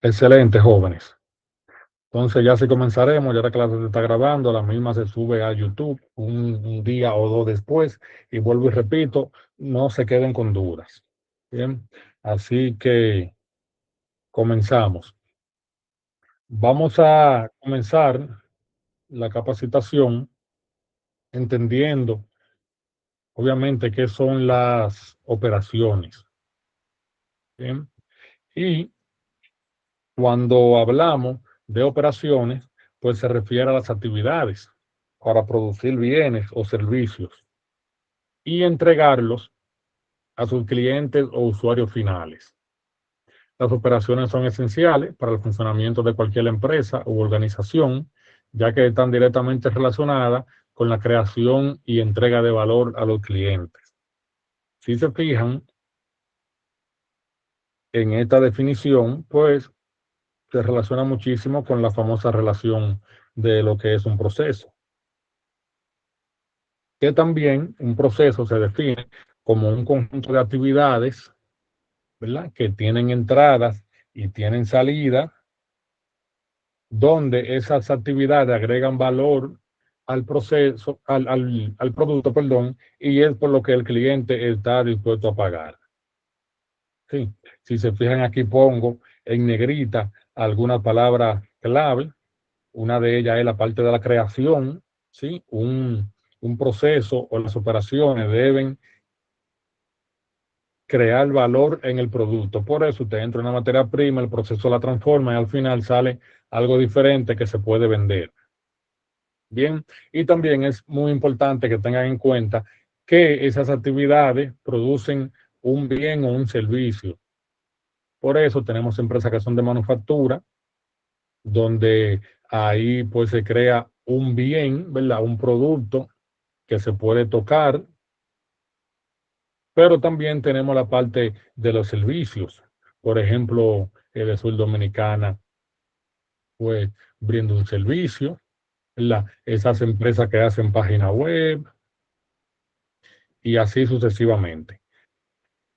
Excelente, jóvenes. Entonces ya sí comenzaremos, ya la clase se está grabando, la misma se sube a YouTube un día o dos después y vuelvo y repito, no se queden con dudas. Bien, así que comenzamos. Vamos a comenzar la capacitación entendiendo, obviamente, qué son las operaciones. Bien, y cuando hablamos de operaciones, pues se refiere a las actividades para producir bienes o servicios y entregarlos a sus clientes o usuarios finales. Las operaciones son esenciales para el funcionamiento de cualquier empresa u organización, ya que están directamente relacionadas con la creación y entrega de valor a los clientes. Si se fijan en esta definición, pues se relaciona muchísimo con la famosa relación de lo que es un proceso, que también un proceso se define como un conjunto de actividades, ¿verdad?, que tienen entradas y tienen salidas, donde esas actividades agregan valor al proceso, al producto, perdón, y es por lo que el cliente está dispuesto a pagar. Sí. Si se fijan, aquí pongo en negrita algunas palabras clave. Una de ellas es la parte de la creación, ¿sí? Un proceso o las operaciones deben crear valor en el producto. Por eso usted entra en una materia prima, el proceso la transforma y al final sale algo diferente que se puede vender. Bien, y también es muy importante que tengan en cuenta que esas actividades producen un bien o un servicio. Por eso tenemos empresas que son de manufactura, donde ahí pues se crea un bien, ¿verdad? Un producto que se puede tocar, pero también tenemos la parte de los servicios. Por ejemplo, el Sur Dominicana pues brinda un servicio, ¿verdad? Esas empresas que hacen página web y así sucesivamente.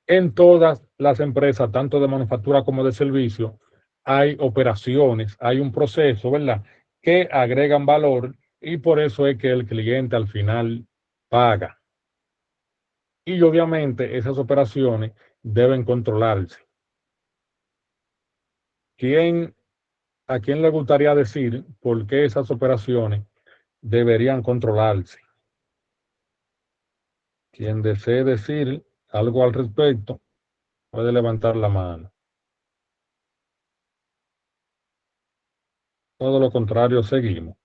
En todas las empresas, tanto de manufactura como de servicio, hay operaciones, hay un proceso, ¿verdad?, que agregan valor y por eso es que el cliente al final paga. Y obviamente esas operaciones deben controlarse. ¿Quién, a quién le gustaría decir por qué esas operaciones deberían controlarse? Quien desee decir algo al respecto puede levantar la mano. Todo lo contrario, seguimos.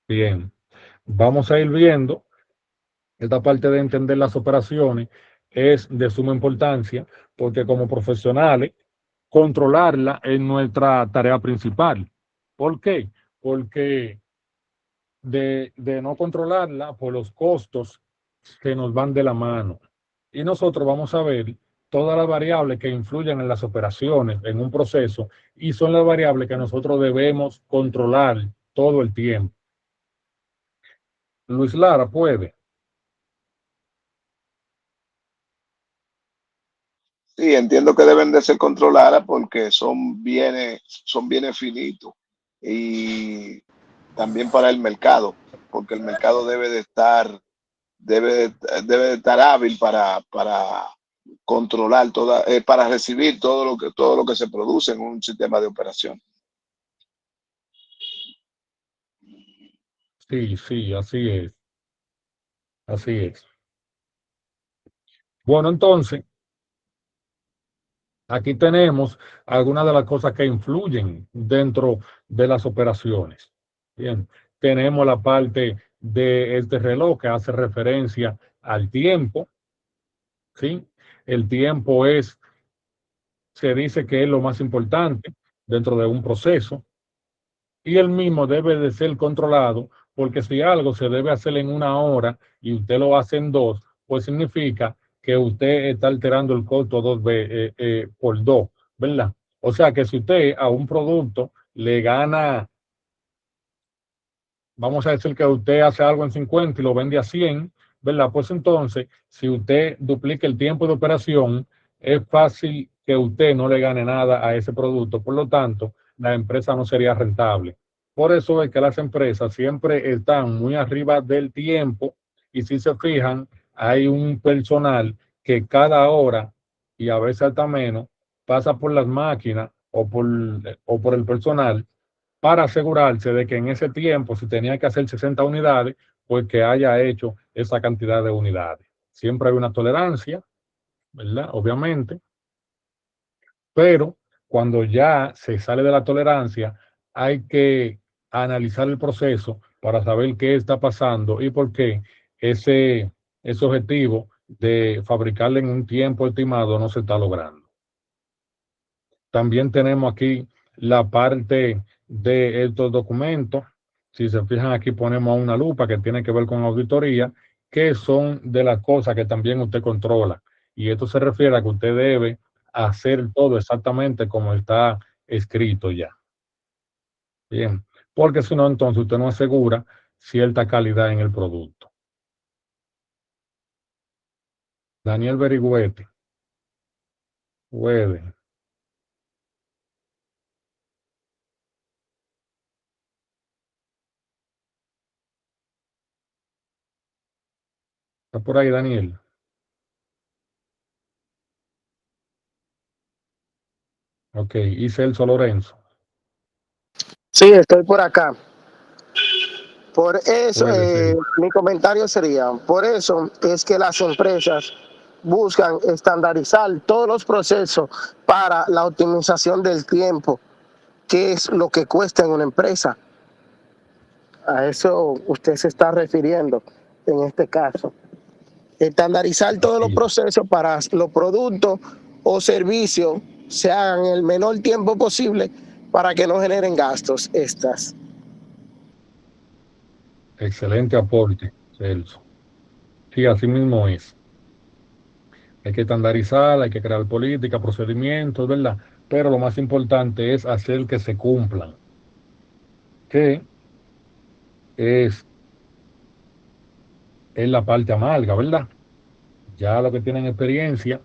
Bien, vamos a ir viendo. Esta parte de entender las operaciones es de suma importancia porque como profesionales, controlarla es nuestra tarea principal. ¿Por qué? Porque de no controlarla, por los costos que nos van de la mano. Y nosotros vamos a ver todas las variables que influyen en las operaciones, en un proceso, y son las variables que nosotros debemos controlar todo el tiempo. Luis Lara, puede. Sí, entiendo que deben de ser controladas porque son bienes finitos y también para el mercado, porque el mercado debe de estar hábil para controlar para recibir todo lo que se produce en un sistema de operación. Sí, sí, así es, así es. Bueno, entonces, aquí tenemos algunas de las cosas que influyen dentro de las operaciones. Bien, tenemos la parte de este reloj que hace referencia al tiempo, ¿sí? El tiempo se dice que es lo más importante dentro de un proceso y el mismo debe de ser controlado porque si algo se debe hacer en una hora y usted lo hace en dos, pues significa que usted está alterando el costo por dos, ¿verdad? O sea que si usted a un producto le gana, vamos a decir que usted hace algo en 50 y lo vende a 100, ¿verdad? Pues entonces, si usted duplica el tiempo de operación, es fácil que usted no le gane nada a ese producto, por lo tanto, la empresa no sería rentable. Por eso es que las empresas siempre están muy arriba del tiempo y si se fijan, hay un personal que cada hora y a veces hasta menos pasa por las máquinas o por el personal para asegurarse de que en ese tiempo, si tenía que hacer 60 unidades, pues que haya hecho esa cantidad de unidades. Siempre hay una tolerancia, ¿verdad? Obviamente, pero cuando ya se sale de la tolerancia, hay que analizar el proceso para saber qué está pasando y por qué ese, ese objetivo de fabricarle en un tiempo estimado no se está logrando. También tenemos aquí la parte de estos documentos. Si se fijan, aquí ponemos una lupa que tiene que ver con auditoría, que son de las cosas que también usted controla. Y esto se refiere a que usted debe hacer todo exactamente como está escrito ya. Bien, porque si no, entonces usted no asegura cierta calidad en el producto. Daniel Berigüete, puede. ¿Está por ahí, Daniel? Ok, y Celso Lorenzo, Sí, estoy por acá. Por eso, puede ser. mi comentario sería, por eso es que las empresas buscan estandarizar todos los procesos para la optimización del tiempo, que es lo que cuesta en una empresa. A eso usted se está refiriendo en este caso. Estandarizar todos los Así, procesos para los productos o servicios se hagan en el menor tiempo posible para que no generen gastos estas. excelente aporte, Celso. Sí, así mismo es. Hay que estandarizar, hay que crear políticas, procedimientos, ¿verdad? Pero lo más importante es hacer que se cumplan, que es, es la parte amarga, ¿verdad? Ya los que tienen experiencia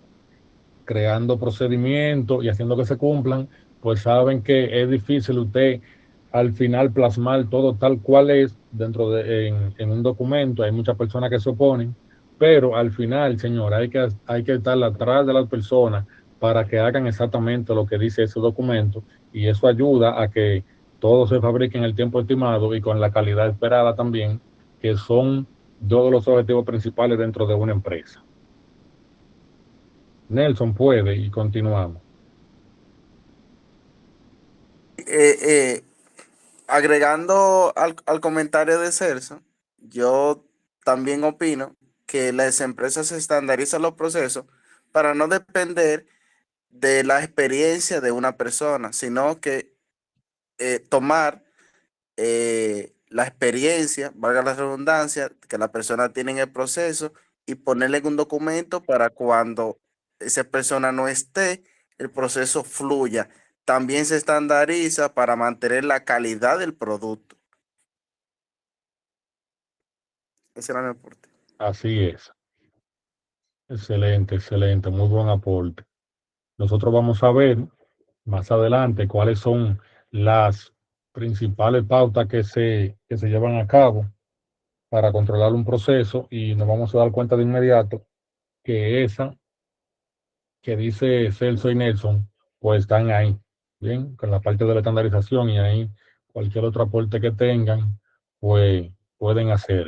creando procedimientos y haciendo que se cumplan, pues saben que es difícil usted al final plasmar todo tal cual es dentro de en un documento. Hay muchas personas que se oponen, pero al final, señor, hay que estar atrás de las personas para que hagan exactamente lo que dice ese documento y eso ayuda a que todo se fabrique en el tiempo estimado y con la calidad esperada también, que son todos los objetivos principales dentro de una empresa. Nelson puede y continuamos. Eh, eh, Agregando al comentario de Celso, yo también opino que las empresas estandarizan los procesos para no depender de la experiencia de una persona, sino que tomar la experiencia, valga la redundancia, que la persona tiene en el proceso y ponerle en un documento para cuando esa persona no esté, el proceso fluya. También se estandariza para mantener la calidad del producto. Ese era mi aporte. Así es. Excelente, excelente. Muy buen aporte. Nosotros vamos a ver más adelante cuáles son las principales pautas que se llevan a cabo para controlar un proceso y nos vamos a dar cuenta de inmediato que esa que dice Celso y Nelson, pues están ahí, bien, con la parte de la estandarización y ahí cualquier otro aporte que tengan, pues pueden hacer.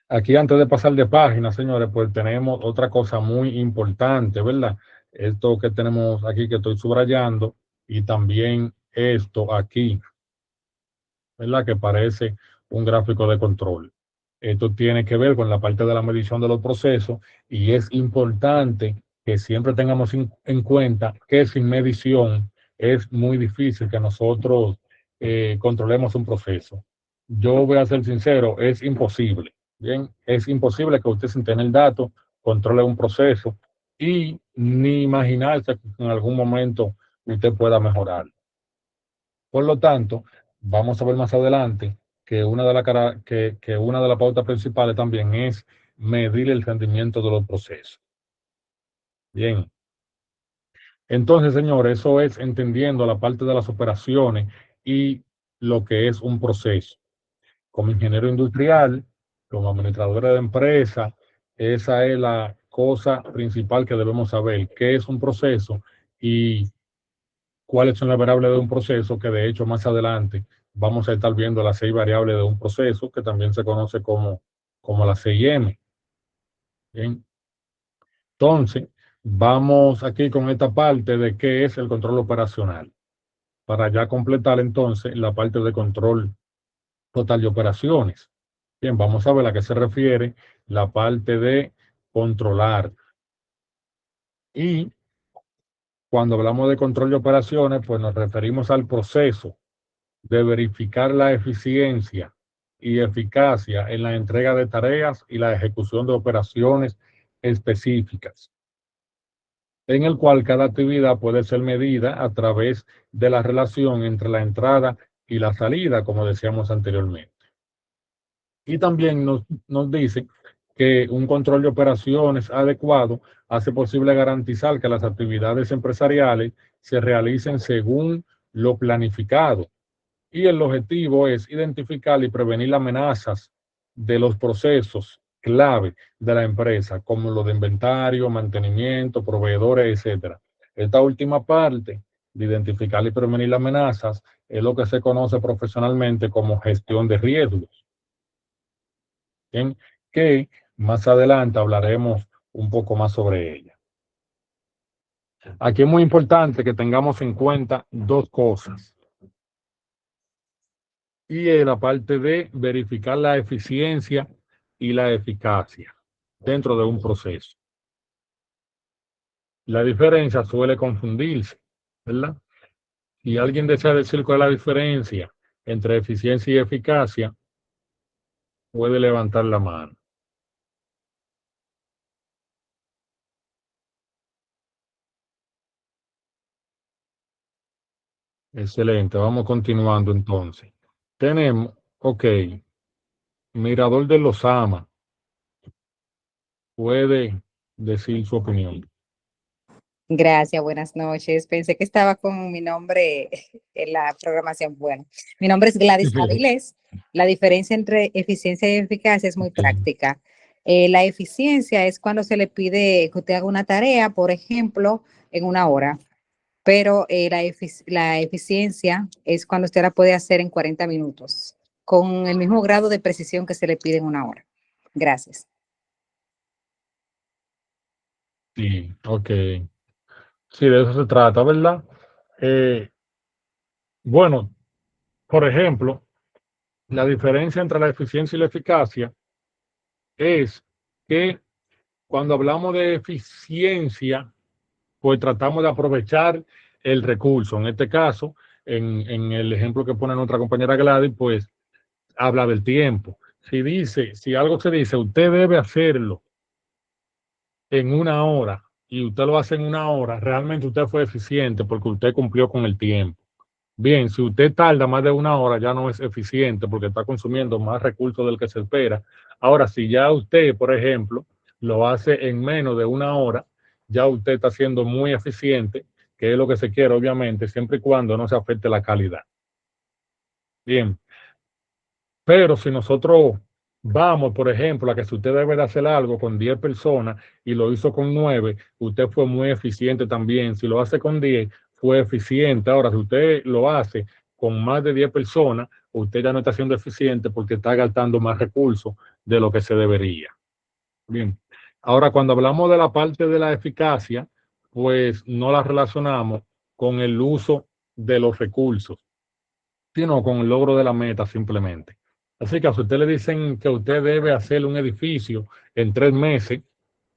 Aquí antes de pasar de página, señores, pues tenemos otra cosa muy importante, ¿verdad? Esto que tenemos aquí que estoy subrayando y también esto aquí, ¿verdad? Que parece un gráfico de control. Esto tiene que ver con la parte de la medición de los procesos y es importante que siempre tengamos en cuenta que sin medición es muy difícil que nosotros controlemos un proceso. Yo voy a ser sincero, es imposible. Bien, es imposible que usted sin tener datos controle un proceso y ni imaginarse que en algún momento usted pueda mejorar. Por lo tanto, vamos a ver más adelante que que una de las pautas principales también es medir el rendimiento de los procesos. Bien. Entonces, señores, eso es entendiendo la parte de las operaciones y lo que es un proceso. Como ingeniero industrial, como administrador de empresa, esa es la cosa principal que debemos saber, qué es un proceso y cuáles son las variables de un proceso, que de hecho más adelante vamos a estar viendo las 6 variables de un proceso, que también se conoce como las 6M. Bien. Entonces, vamos aquí con esta parte de qué es el control operacional, para ya completar entonces la parte de control total de operaciones. Bien, vamos a ver a qué se refiere la parte de controlar. Y cuando hablamos de control de operaciones, pues nos referimos al proceso de verificar la eficiencia y eficacia en la entrega de tareas y la ejecución de operaciones específicas, en el cual cada actividad puede ser medida a través de la relación entre la entrada y la salida, como decíamos anteriormente. Y también nos dice que un control de operaciones adecuado hace posible garantizar que las actividades empresariales se realicen según lo planificado. Y el objetivo es identificar y prevenir amenazas de los procesos clave de la empresa, como lo de inventario, mantenimiento, proveedores, etcétera. Esta última parte de identificar y prevenir las amenazas es lo que se conoce profesionalmente como gestión de riesgos. Bien, que más adelante hablaremos un poco más sobre ella. Aquí es muy importante que tengamos en cuenta dos cosas. Y es la parte de verificar la eficiencia y la eficacia dentro de un proceso. La diferencia suele confundirse, ¿verdad? Si alguien desea decir cuál es la diferencia entre eficiencia y eficacia, puede levantar la mano. Excelente, vamos continuando entonces. Tenemos, ok, Mirador de los Ama puede decir su opinión. Gracias, buenas noches. Pensé que estaba con mi nombre en la programación. Bueno, mi nombre es Gladys Avilés. La diferencia entre eficiencia y eficacia es muy práctica. La eficiencia es cuando se le pide que usted haga una tarea, por ejemplo, en una hora, pero la eficiencia es cuando usted la puede hacer en 40 minutos, con el mismo grado de precisión que se le pide en una hora. Gracias. Sí, ok. Sí, de eso se trata, ¿verdad? Bueno, por ejemplo, la diferencia entre la eficiencia y la eficacia es que cuando hablamos de eficiencia, pues tratamos de aprovechar el recurso. En este caso, en el ejemplo que pone nuestra compañera Gladys, pues habla del tiempo. Si algo se dice, usted debe hacerlo en una hora y usted lo hace en una hora, realmente usted fue eficiente porque usted cumplió con el tiempo. Bien, si usted tarda más de una hora, ya no es eficiente porque está consumiendo más recursos del que se espera. Ahora, si ya usted, por ejemplo, lo hace en menos de una hora, ya usted está siendo muy eficiente, que es lo que se quiere, obviamente, siempre y cuando no se afecte la calidad. Bien, pero si nosotros vamos, por ejemplo, a que si usted debe de hacer algo con 10 personas y lo hizo con 9, usted fue muy eficiente también. Si lo hace con 10, fue eficiente. Ahora, si usted lo hace con más de 10 personas, usted ya no está siendo eficiente porque está gastando más recursos de lo que se debería. Bien. Ahora, cuando hablamos de la parte de la eficacia, pues no la relacionamos con el uso de los recursos, sino con el logro de la meta simplemente. Así que a usted le dicen que usted debe hacer un edificio en 3 meses,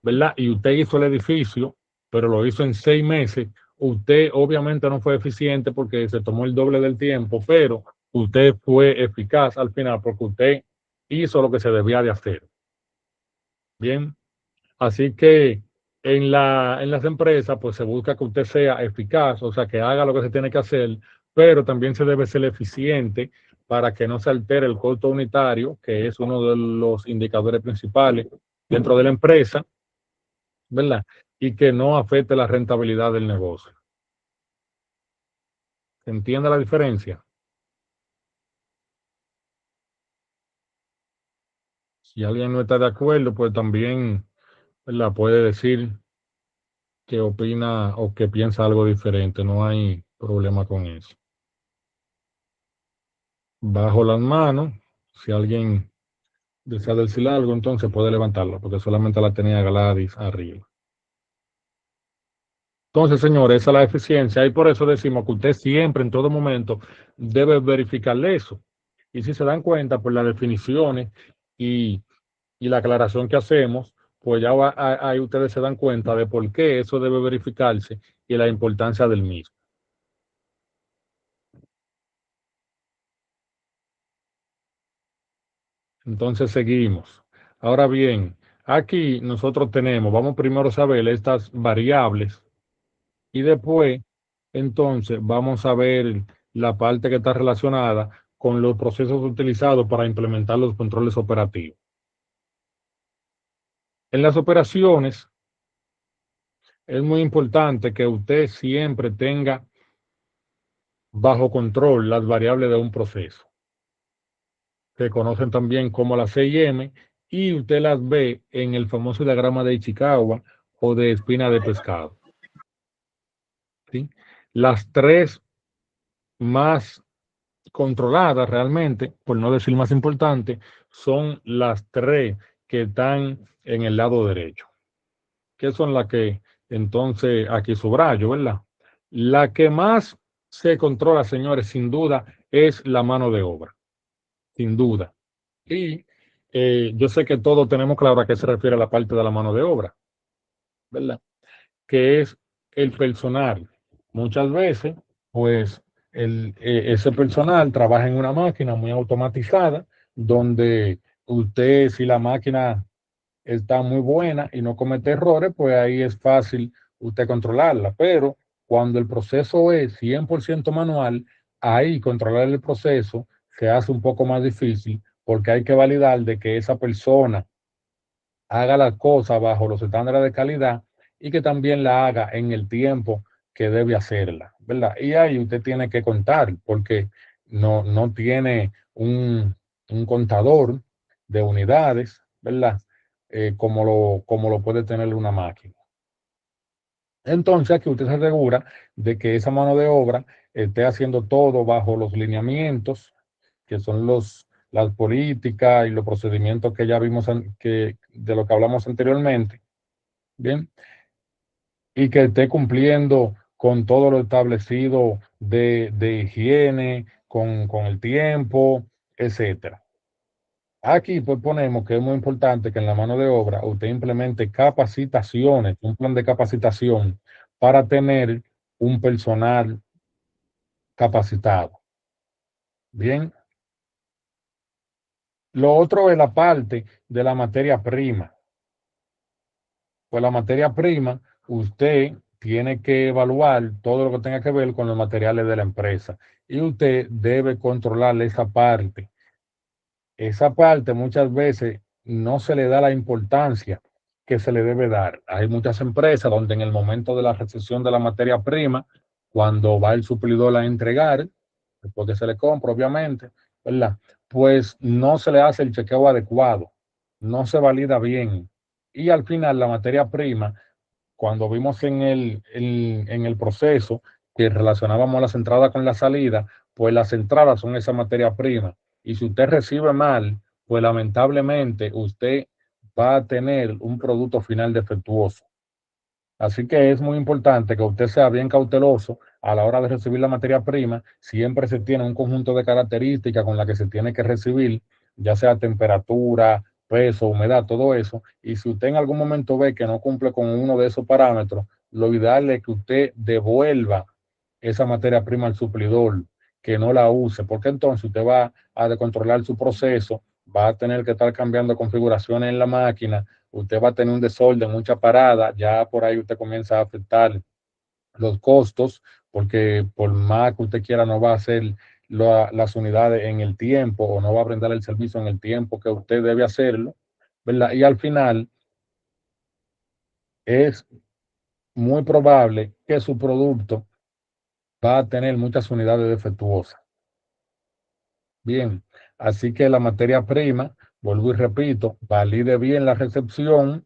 ¿verdad? Y usted hizo el edificio, pero lo hizo en 6 meses. Usted obviamente no fue eficiente porque se tomó el doble del tiempo, pero usted fue eficaz al final porque usted hizo lo que se debía de hacer. Bien, así que en las empresas, pues se busca que usted sea eficaz, o sea, que haga lo que se tiene que hacer, pero también se debe ser eficiente para que no se altere el costo unitario, que es uno de los indicadores principales dentro de la empresa, ¿verdad? y que no afecte la rentabilidad del negocio. ¿Se entiende la diferencia? Si alguien no está de acuerdo, pues también la puede decir que opina o que piensa algo diferente. No hay problema con eso. Bajo las manos, si alguien desea decir algo, entonces puede levantarla, porque solamente la tenía Gladys arriba. Entonces, señores, esa es la eficiencia y por eso decimos que usted siempre, en todo momento, debe verificarle eso. Y si se dan cuenta, por las definiciones y, y la aclaración que hacemos, pues ya ahí ustedes se dan cuenta de por qué eso debe verificarse y la importancia del mismo. Entonces seguimos. Ahora bien, aquí nosotros tenemos, vamos primero a saber estas variables y después, entonces, vamos a ver la parte que está relacionada con los procesos utilizados para implementar los controles operativos. En las operaciones, es muy importante que usted siempre tenga bajo control las variables de un proceso, que conocen también como las CIM, y usted las ve en el famoso diagrama de Ichikawa o de espina de pescado. ¿Sí? Las tres más controladas realmente, por no decir más importante, son las tres que están en el lado derecho, que son las que entonces aquí subrayo, ¿verdad? La que más se controla, señores, sin duda, es la mano de obra, sin duda. Y yo sé que todos tenemos claro a qué se refiere la parte de la mano de obra, ¿verdad? Que es el personal. Muchas veces, pues, ese personal trabaja en una máquina muy automatizada, donde usted, si la máquina está muy buena y no comete errores, pues ahí es fácil usted controlarla. Pero cuando el proceso es 100% manual, ahí controlar el proceso se hace un poco más difícil porque hay que validar de que esa persona haga las cosas bajo los estándares de calidad y que también la haga en el tiempo que debe hacerla, ¿verdad? Y ahí usted tiene que contar porque no tiene un contador de unidades, ¿verdad? Como lo puede tener una máquina. Entonces aquí usted se asegura de que esa mano de obra esté haciendo todo bajo los lineamientos, que son las políticas y los procedimientos que ya vimos, de lo que hablamos anteriormente, ¿bien? Y que esté cumpliendo con todo lo establecido de higiene, con el tiempo, etcétera. Aquí pues ponemos que es muy importante que en la mano de obra usted implemente capacitaciones, un plan de capacitación para tener un personal capacitado. Bien, lo otro es la parte de la materia prima. Pues la materia prima, usted tiene que evaluar todo lo que tenga que ver con los materiales de la empresa y usted debe controlar esa parte muchas veces no se le da la importancia que se le debe dar. Hay muchas empresas donde en el momento de la recepción de la materia prima, cuando va el suplidor a entregar, después que se le compra, obviamente, ¿verdad? Pues no se le hace el chequeo adecuado, no se valida bien. Y al final la materia prima, cuando vimos en el proceso que relacionábamos las entradas con la salida, pues las entradas son esa materia prima. Y si usted recibe mal, pues lamentablemente usted va a tener un producto final defectuoso. Así que es muy importante que usted sea bien cauteloso a la hora de recibir la materia prima. Siempre se tiene un conjunto de características con las que se tiene que recibir, ya sea temperatura, peso, humedad, todo eso. Y si usted en algún momento ve que no cumple con uno de esos parámetros, lo ideal es que usted devuelva esa materia prima al suplidor, que no la use, porque entonces usted va a controlar su proceso, va a tener que estar cambiando configuraciones en la máquina, usted va a tener un desorden, mucha parada, ya por ahí usted comienza a afectar los costos, porque por más que usted quiera no va a hacer las unidades en el tiempo o no va a brindar el servicio en el tiempo que usted debe hacerlo, ¿verdad? Y al final es muy probable que su producto va a tener muchas unidades defectuosas. Bien, así que la materia prima, vuelvo y repito, valide bien la recepción,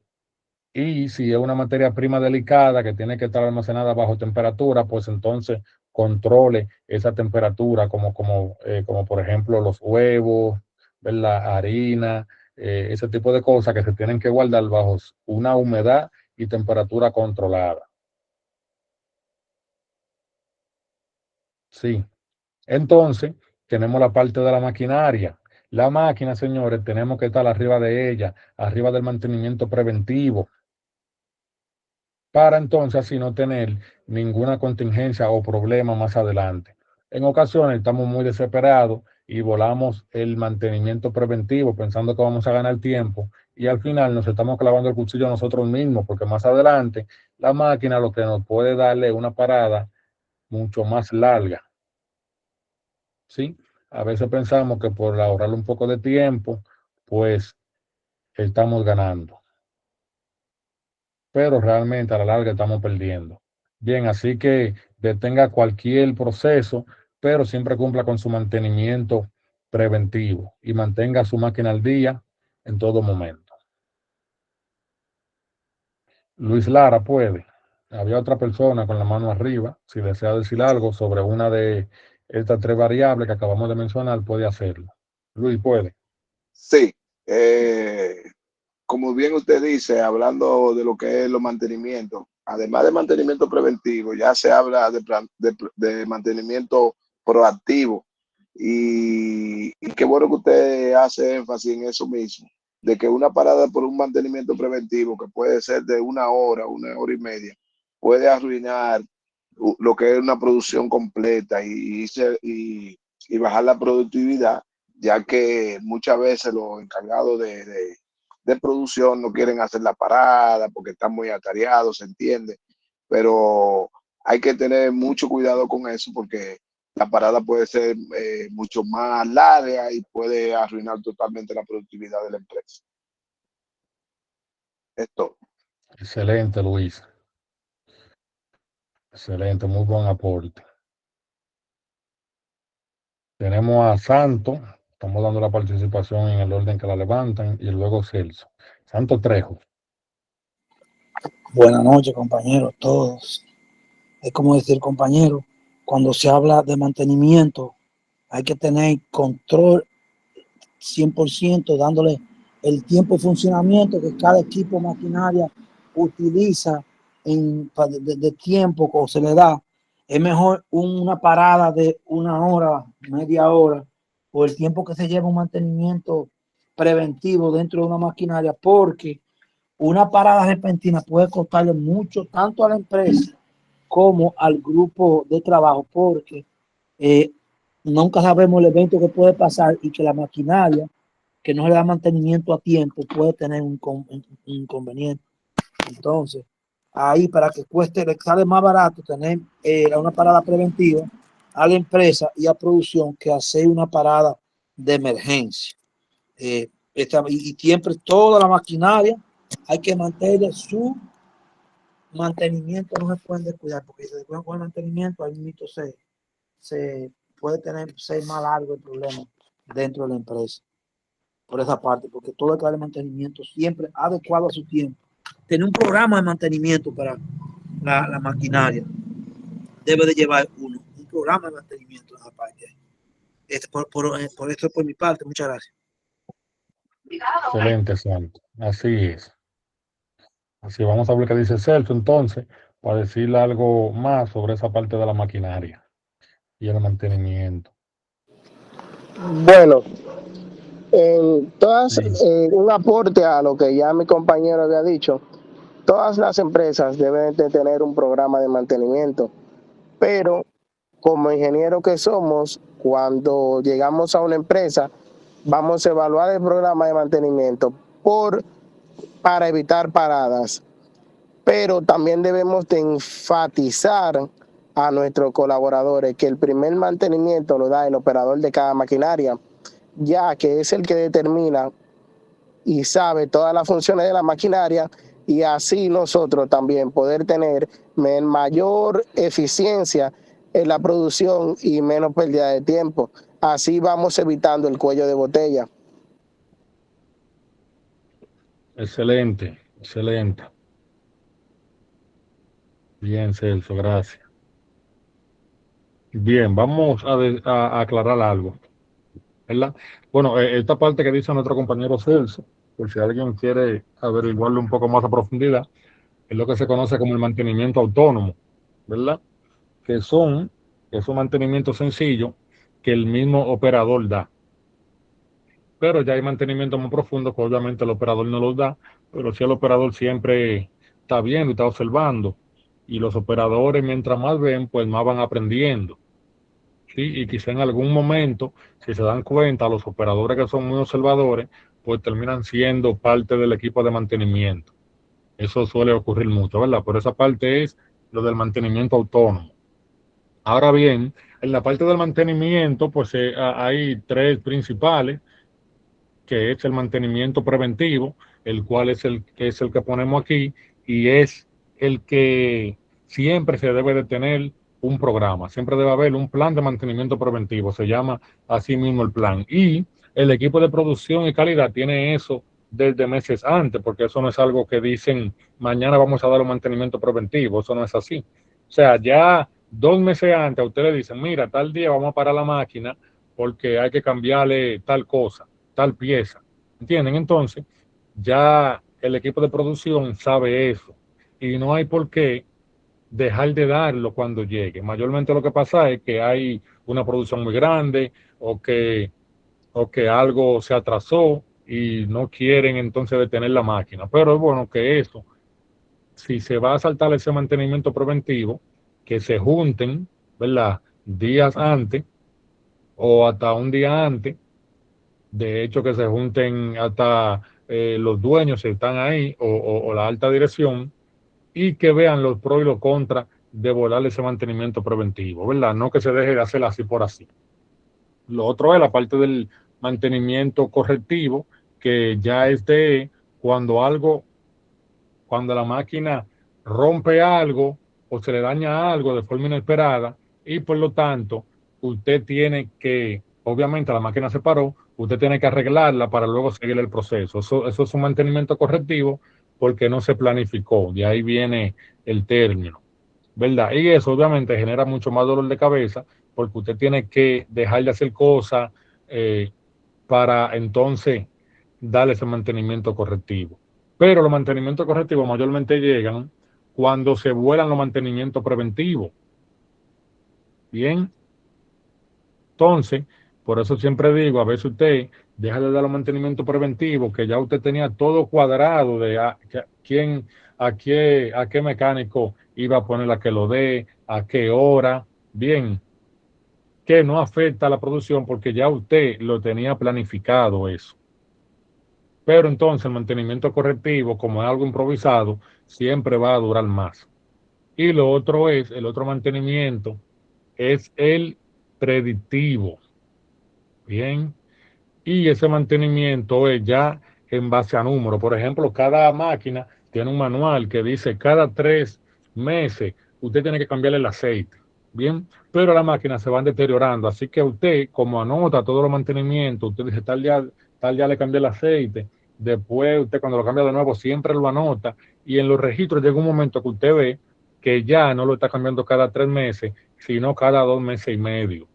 y si es una materia prima delicada que tiene que estar almacenada bajo temperatura, pues entonces controle esa temperatura, como por ejemplo los huevos, la harina, ese tipo de cosas que se tienen que guardar bajo una humedad y temperatura controlada. Sí. Entonces, tenemos la parte de la maquinaria. La máquina, señores, tenemos que estar arriba de ella, arriba del mantenimiento preventivo, para entonces así no tener ninguna contingencia o problema más adelante. En ocasiones estamos muy desesperados y volamos el mantenimiento preventivo pensando que vamos a ganar tiempo, y al final nos estamos clavando el cuchillo nosotros mismos, porque más adelante la máquina lo que nos puede darle una parada mucho más larga. ¿Sí? A veces pensamos que por ahorrarle un poco de tiempo, pues estamos ganando, pero realmente a la larga estamos perdiendo. Bien, así que detenga cualquier proceso, pero siempre cumpla con su mantenimiento preventivo y mantenga su máquina al día en todo momento. Luis Lara puede. Había otra persona con la mano arriba. Si desea decir algo sobre una de estas tres variables que acabamos de mencionar, puede hacerlo. Luis puede. Sí, como bien usted dice, hablando de lo que es los mantenimientos, además de mantenimiento preventivo, ya se habla de mantenimiento proactivo. Y qué bueno que usted hace énfasis en eso mismo, de que una parada por un mantenimiento preventivo, que puede ser de una hora y media, puede arruinar lo que es una producción completa y bajar la productividad, ya que muchas veces los encargados de producción no quieren hacer la parada porque están muy atareados, se entiende, pero hay que tener mucho cuidado con eso porque la parada puede ser mucho más larga y puede arruinar totalmente la productividad de la empresa. Esto. Excelente, Luis. Excelente, muy buen aporte. Tenemos a Santo, estamos dando la participación en el orden que la levantan, y luego Celso. Santo Trejo. Buenas noches, compañeros, todos. Es como decir, compañero, cuando se habla de mantenimiento, hay que tener control 100%, dándole el tiempo de funcionamiento que cada equipo maquinaria utiliza de tiempo o se le da. Es mejor una parada de una hora, media hora, o el tiempo que se lleva un mantenimiento preventivo dentro de una maquinaria, porque una parada repentina puede costarle mucho tanto a la empresa como al grupo de trabajo, porque nunca sabemos el evento que puede pasar y que la maquinaria que no le da mantenimiento a tiempo puede tener un inconveniente. Entonces, ahí para que cueste, le sale más barato tener una parada preventiva a la empresa y a producción que hacer una parada de emergencia. Y siempre toda la maquinaria hay que mantener su mantenimiento, no se pueden descuidar, porque si se descuidan con el mantenimiento, ahí mismo se puede ser más largo el problema dentro de la empresa. Por esa parte, porque todo hay que darle mantenimiento siempre adecuado a su tiempo. Tener un programa de mantenimiento para la maquinaria debe de llevar un programa de mantenimiento en esa parte. Por esto por mi parte, muchas gracias. Excelente, Santo. Así es. Así vamos a ver qué dice Celso entonces, para decirle algo más sobre esa parte de la maquinaria y el mantenimiento. Bueno, un aporte a lo que ya mi compañero había dicho. Todas las empresas deben de tener un programa de mantenimiento, pero como ingeniero que somos, cuando llegamos a una empresa, vamos a evaluar el programa de mantenimiento para evitar paradas, pero también debemos de enfatizar a nuestros colaboradores que el primer mantenimiento lo da el operador de cada maquinaria, ya que es el que determina y sabe todas las funciones de la maquinaria y así nosotros también poder tener mayor eficiencia en la producción y menos pérdida de tiempo. Así vamos evitando el cuello de botella. Excelente, excelente. Bien, Celso, gracias. Bien, vamos a aclarar algo, ¿verdad? Bueno, esta parte que dice nuestro compañero Celso, por si alguien quiere averiguarlo un poco más a profundidad, es lo que se conoce como el mantenimiento autónomo, ¿verdad? Que es un mantenimiento sencillo que el mismo operador da. Pero ya hay mantenimiento muy profundo que obviamente el operador no los da, pero sí el operador siempre está viendo y está observando. Y los operadores, mientras más ven, pues más van aprendiendo. ¿Sí? Y quizá en algún momento, si se dan cuenta, los operadores que son muy observadores, pues terminan siendo parte del equipo de mantenimiento. Eso suele ocurrir mucho, ¿verdad? Pero esa parte es lo del mantenimiento autónomo. Ahora bien, en la parte del mantenimiento, pues hay tres principales, que es el mantenimiento preventivo, el cual es el que ponemos aquí, y es el que siempre se debe de tener un programa, siempre debe haber un plan de mantenimiento preventivo, se llama así mismo el plan. Y el equipo de producción y calidad tiene eso desde meses antes, porque eso no es algo que dicen mañana vamos a dar un mantenimiento preventivo, eso no es así. O sea, ya 2 meses antes a usted le dicen, mira, tal día vamos a parar la máquina porque hay que cambiarle tal cosa, tal pieza. ¿Entienden? Entonces, ya el equipo de producción sabe eso y no hay por qué dejar de darlo cuando llegue. Mayormente lo que pasa es que hay una producción muy grande o que algo se atrasó y no quieren entonces detener la máquina. Pero es bueno que eso, si se va a saltar ese mantenimiento preventivo, que se junten, ¿verdad? Días antes o hasta un día antes. De hecho, que se junten hasta los dueños, si están ahí, o la alta dirección, y que vean los pros y los contras de volar ese mantenimiento preventivo, ¿verdad? No que se deje de hacer así por así. Lo otro es la parte del mantenimiento correctivo, que ya es de cuando algo, cuando la máquina rompe algo o se le daña algo de forma inesperada y por lo tanto usted tiene que, obviamente la máquina se paró, usted tiene que arreglarla para luego seguir el proceso. Eso es un mantenimiento correctivo porque no se planificó, de ahí viene el término, ¿verdad? Y eso obviamente genera mucho más dolor de cabeza porque usted tiene que dejar de hacer cosas eh, para entonces darle ese mantenimiento correctivo. Pero los mantenimientos correctivos mayormente llegan cuando se vuelan los mantenimientos preventivos. Bien, entonces, por eso siempre digo, a veces usted deja de dar los mantenimientos preventivos, que ya usted tenía todo cuadrado de a qué mecánico iba a poner a que lo dé, a qué hora. Bien, que no afecta a la producción porque ya usted lo tenía planificado eso. Pero entonces el mantenimiento correctivo, como es algo improvisado, siempre va a durar más. Y lo otro es, el otro mantenimiento es el predictivo. Bien. Y ese mantenimiento es ya en base a números. Por ejemplo, cada máquina tiene un manual que dice cada 3 meses usted tiene que cambiarle el aceite. Bien, pero las máquinas se van deteriorando. Así que usted, como anota todos los mantenimientos, usted dice tal día le cambié el aceite. Después, usted cuando lo cambia de nuevo, siempre lo anota. Y en los registros llega un momento que usted ve que ya no lo está cambiando cada 3 meses, sino cada 2 meses y medio.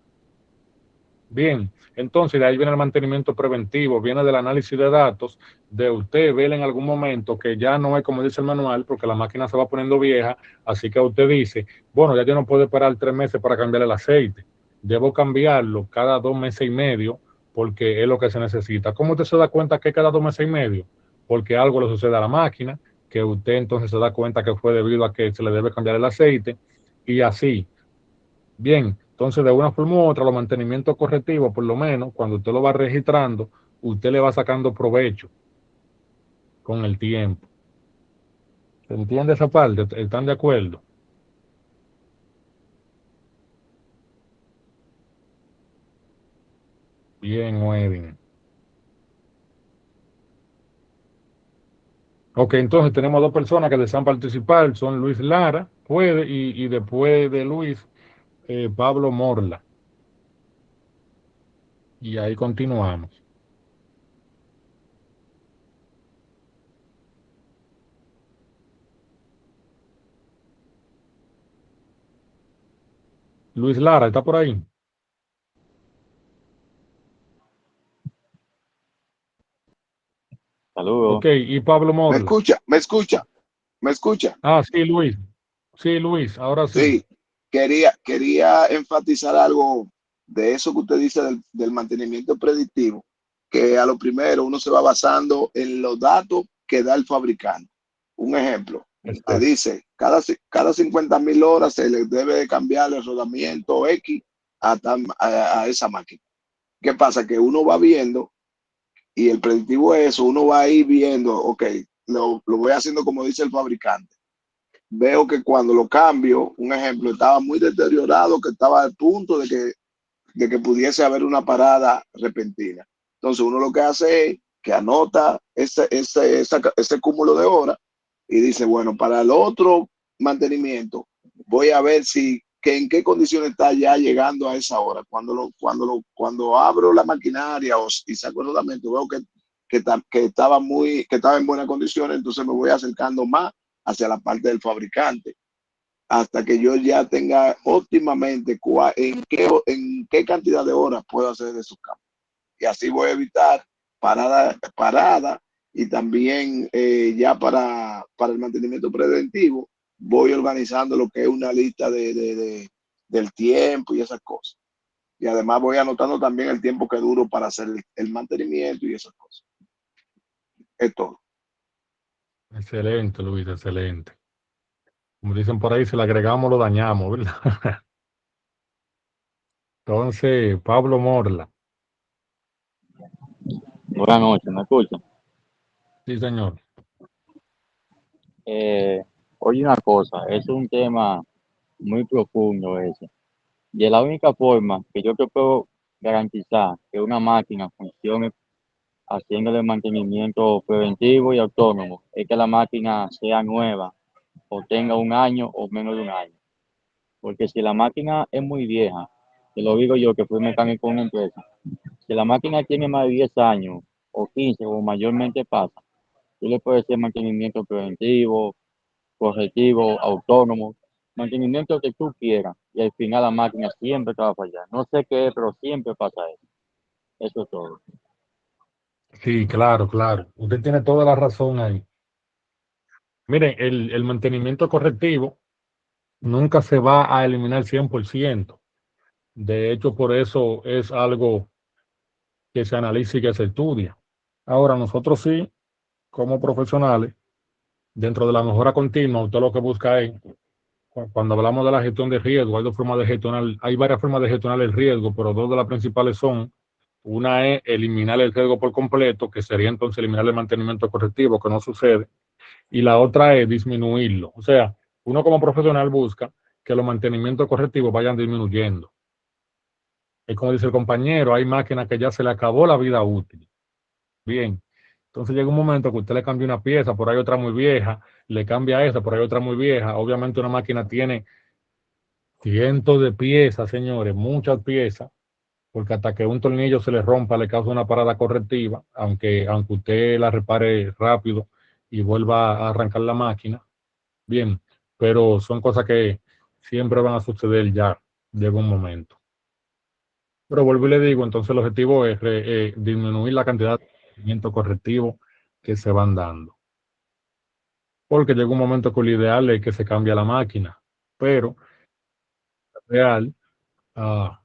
Bien, entonces de ahí viene el mantenimiento preventivo, viene del análisis de datos, de usted ver en algún momento que ya no es como dice el manual, porque la máquina se va poniendo vieja, así que usted dice, bueno, ya yo no puedo esperar 3 meses para cambiar el aceite, debo cambiarlo cada 2 meses y medio, porque es lo que se necesita. ¿Cómo usted se da cuenta que cada 2 meses y medio? Porque algo le sucede a la máquina, que usted entonces se da cuenta que fue debido a que se le debe cambiar el aceite, y así. Bien, entonces de una forma u otra, los mantenimientos correctivos, por lo menos, cuando usted lo va registrando, usted le va sacando provecho con el tiempo. ¿Se entiende esa parte? ¿Están de acuerdo? Bien, Edwin. Ok, entonces tenemos dos personas que desean participar, son Luis Lara, puede, y después de Luis, Pablo Morla. Y ahí continuamos. Luis Lara, ¿está por ahí? Saludos. Ok, y Pablo ¿Me Morla. escucha? ¿Me escucha? ¿Me escucha? Ah, sí, Luis. Sí, Luis, ahora sí. Sí, quería enfatizar algo de eso que usted dice del mantenimiento predictivo, que a lo primero uno se va basando en los datos que da el fabricante. Un ejemplo, te Exacto. dice, cada 50.000 horas se le debe de cambiar el rodamiento X a esa máquina. ¿Qué pasa? Que uno va viendo y el predictivo es eso, uno va a ir viendo, ok, lo voy haciendo como dice el fabricante. Veo que cuando lo cambio, un ejemplo, estaba muy deteriorado, que estaba al punto de que pudiese haber una parada repentina. Entonces uno lo que hace es que anota ese cúmulo de horas y dice, bueno, para el otro mantenimiento, voy a ver en qué condiciones está ya llegando a esa hora. Cuando abro la maquinaria y saco el rodamiento, veo que estaba en buenas condiciones, entonces me voy acercando más hacia la parte del fabricante hasta que yo ya tenga óptimamente en qué cantidad de horas puedo hacer de esos cambios. Y así voy a evitar parada y también ya para el mantenimiento preventivo voy organizando lo que es una lista del tiempo y esas cosas. Y además voy anotando también el tiempo que duro para hacer el mantenimiento y esas cosas. Es todo. Excelente, Luis, excelente. Como dicen por ahí, si le agregamos, lo dañamos, ¿verdad? Entonces, Pablo Morla. Buenas noches, ¿me escuchan? Sí, señor. Eh, Oye, una cosa, es un tema muy profundo ese. Y es la única forma que yo te puedo garantizar que una máquina funcione haciéndole mantenimiento preventivo y autónomo es que la máquina sea nueva o tenga un año o menos de un año. Porque si la máquina es muy vieja, te lo digo yo que fui mecánico en una empresa, si la máquina tiene más de 10 años o 15 o mayormente pasa, tú le puedes hacer mantenimiento preventivo, correctivo, autónomo, mantenimiento que tú quieras y al final la máquina siempre te va a fallar. No sé qué es, pero siempre pasa eso. Eso es todo. Sí, claro, claro. Usted tiene toda la razón ahí. Miren, el mantenimiento correctivo nunca se va a eliminar 100%. De hecho, por eso es algo que se analiza y que se estudia. Ahora, nosotros sí, como profesionales, dentro de la mejora continua, usted lo que busca es, cuando hablamos de la gestión de riesgo, hay dos formas de gestionar, hay varias formas de gestionar el riesgo, pero dos de las principales son, una es eliminar el riesgo por completo, que sería entonces eliminar el mantenimiento correctivo, que no sucede, y la otra es disminuirlo. O sea, uno como profesional busca que los mantenimientos correctivos vayan disminuyendo. Es como dice el compañero, hay máquinas que ya se le acabó la vida útil. Bien, entonces llega un momento que usted le cambia una pieza, por ahí otra muy vieja, le cambia esa, por ahí otra muy vieja. Obviamente una máquina tiene cientos de piezas, señores, muchas piezas, porque hasta que un tornillo se le rompa le causa una parada correctiva, aunque usted la repare rápido y vuelva a arrancar la máquina. Bien, pero son cosas que siempre van a suceder ya, llega un momento. Pero vuelvo y le digo, entonces el objetivo es disminuir la cantidad de movimientos correctivos que se van dando. Porque llega un momento que lo ideal es que se cambie la máquina, pero real, ah,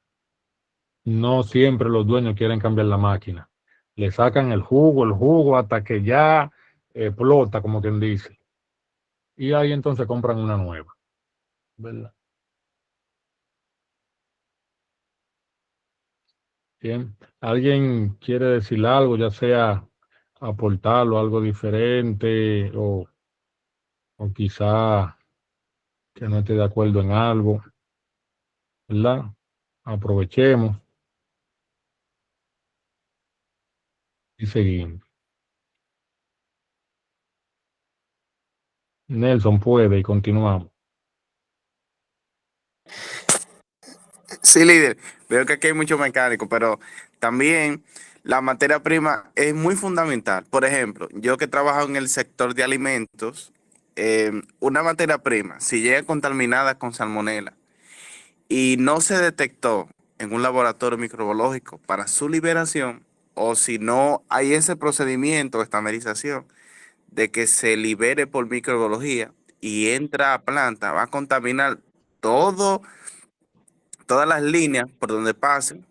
no siempre los dueños quieren cambiar la máquina. Le sacan el jugo hasta que ya explota, como quien dice. Y ahí entonces compran una nueva, ¿verdad? Bien. ¿Alguien quiere decir algo, ya sea aportarlo, algo diferente o quizá que no esté de acuerdo en algo, ¿verdad? Aprovechemos y seguimos. Nelson puede y continuamos. Sí, líder, veo que aquí hay mucho mecánico, pero también la materia prima es muy fundamental. Por ejemplo, yo que trabajo en el sector de alimentos, una materia prima, si llega contaminada con salmonela y no se detectó en un laboratorio microbiológico para su liberación, o si no hay ese procedimiento de estandarización de que se libere por microbiología y entra a planta, va a contaminar todo, todas las líneas por donde pasen,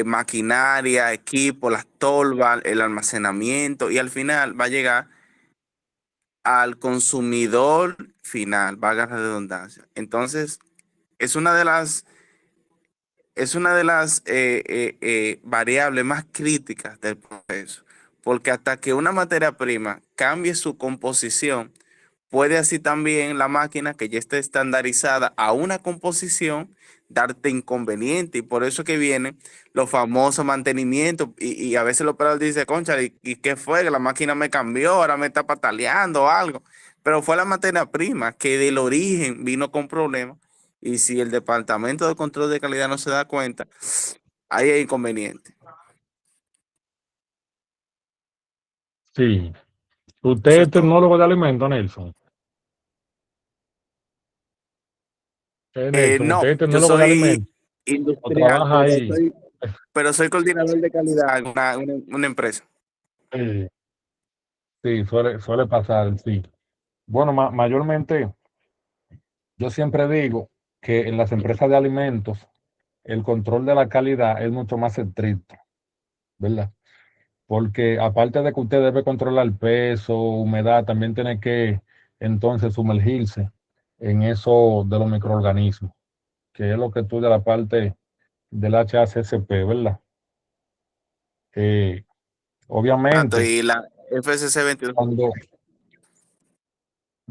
maquinaria, equipo, las tolvas, el almacenamiento, y al final va a llegar al consumidor final, valga la redundancia. Entonces, es una de las, es una de las variables más críticas del proceso, porque hasta que una materia prima cambie su composición, puede así también la máquina que ya esté estandarizada a una composición darte inconveniente, y por eso que vienen los famosos mantenimientos, y a veces el operador dice, concha, ¿y qué fue? Que la máquina me cambió, ahora me está pataleando o algo, pero fue la materia prima que del origen vino con problemas, y si el departamento de control de calidad no se da cuenta, ahí hay inconveniente. Sí. ¿Usted Eso es es todo. tecnólogo de alimentos, Nelson? Nelson, ¿usted No, es yo tecnólogo de soy alimentos o industrial, trabaja ahí? pero soy coordinador de calidad en una empresa. Sí, sí, suele pasar, sí. Bueno, mayormente yo siempre digo que en las empresas de alimentos el control de la calidad es mucho más estricto, ¿verdad? Porque aparte de que usted debe controlar el peso, humedad, también tiene que entonces sumergirse en eso de los microorganismos, que es lo que estudia la parte del HACCP, ¿verdad? Eh, Exacto, obviamente, y la FCC 22. cuando